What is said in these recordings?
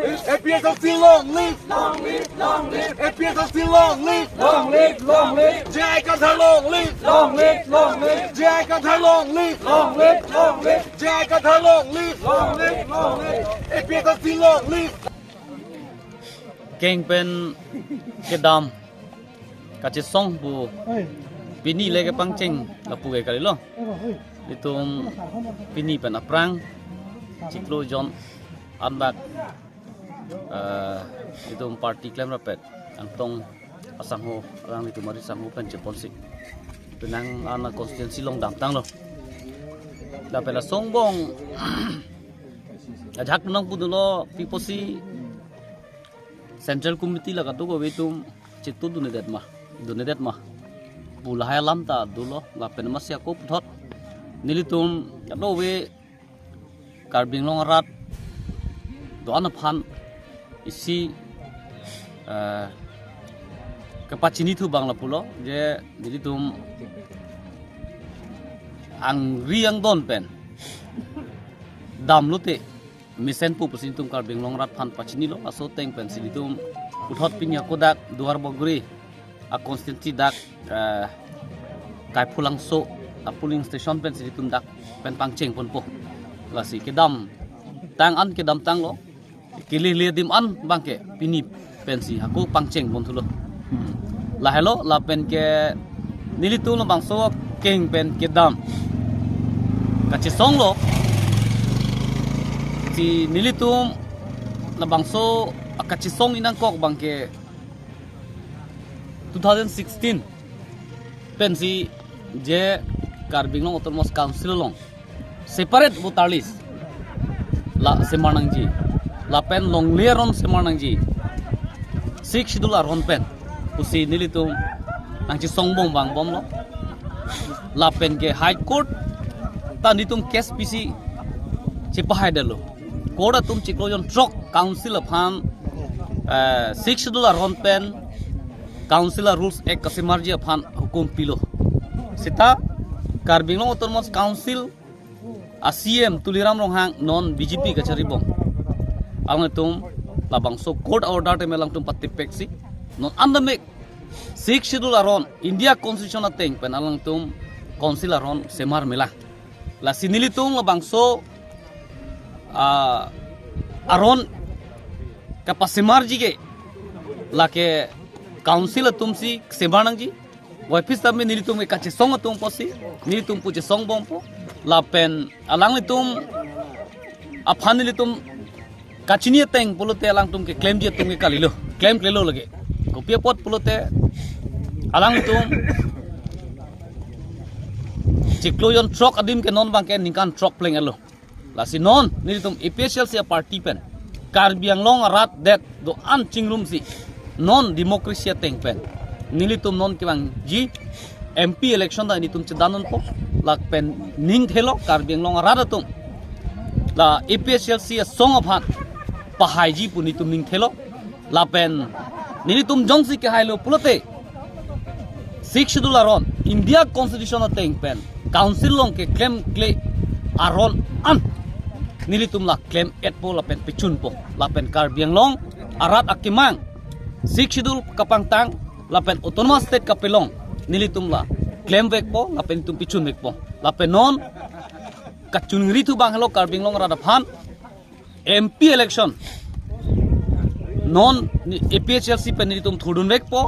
APSLC long live, APSLC long live, Jai Kanthar long live, Jai Kanthar long live, Jai Kanthar long live, APSLC long live. Keng pen kedam kache song bu pini lege pangcheng la pu ge kalilo litum pini pen aprang ciklo John anbak litum party claim rapet antong asangho orang litum mari sangho pen policy penang ana constituency long dam tang lo da pela song bong ajak nang pu lo piposi Central Committee laga tu ko betum citu dunedet mah bulahaya lamta dulo la penmasya ko puthot nilitum kado we karbing long rat do ana phan isi kapachini thu bangla pulo je nilitum ang riang don pen dam lute misen pu pusin tum karbing long rat phan pachini lo aso teng pen silitum uthot pinya kodak duar bogri a constituency dak kai pulang so a polling station pen silitum dak pen pangcheng pon po lasi kedam tang tang lo kili le dim an bangke pini pensi aku pangcheng pon thulo la hello la pen ke nilitum lo bangso keng pen kedam kachi song lo si nilitum na bangso akachisong inang kok bangke 2016 pensi je karbing long autonomous council long separate botalis la semanangji la pen long leron semanangji sik schedule ron pen pusi nilitum nangchi songbong bang bom lo la pen ke high court ta nitum case pc chipahai dalo koda tum chiklojon trok council of ham 6 schedule ron pen council rules ek kasimarji of ham hukum pilo sita karbing long autonomous council ACM tuliram ronghang non BJP kachari bom ang tum labang so court order te melang tum patti peksi non andamek 6 schedule ron India constitution ateng pen alang tum council ron semar mela la sinili tum labang so aron kapasimar jige lake council tumsi sebanang ji wafis tamme nilitum e kache song tum posi nilitum puche song bompo la pen alang litum aphan nilitum kachini teng pulote alang tum ke claim je tum ke kalilo claim klelo lage kopia pot pulote alang litum chikloyon truck adim ke non bangke nikan truck pleng elo la si non nilitum official sia party pen karbiang long rat that do an chingrum si non democracy teng pen nilitum non kibang ji MP election da nitum chedanon po lak pen ning thelo karbiang long rat atum la official sia song of han pahai ji punitum ning thelo la pen nilitum jongsi ke hailo pulote 6 schedule ron India constitution teng pen council long ke claim aron an nilitum la claim et po la pen pichun po la pen karbiang long arat akimang 6 schedule kapang tang la pen autonomous state kapelong nilitum la claim vek po la pen tum pichun vek po la pen non kachun ritu bang hello karbiang long rada phan MP election non APHLC pen nilitum thudun vek po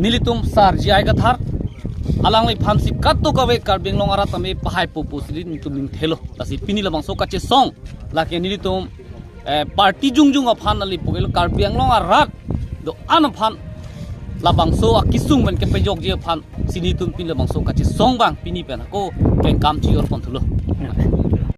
nilitum sar ji ai gathar alang lai phamsi katto kawe karbing long ara tame pahai popo silin tuming thelo tasi pini labang so kache song la ke nilitum party jungjung aphan ali pogel karbing long arat do an phan labang so akisung ban ke pejok je phan sini tum pin labang so kache song bang pini pen ko ken kam chi or pon thulo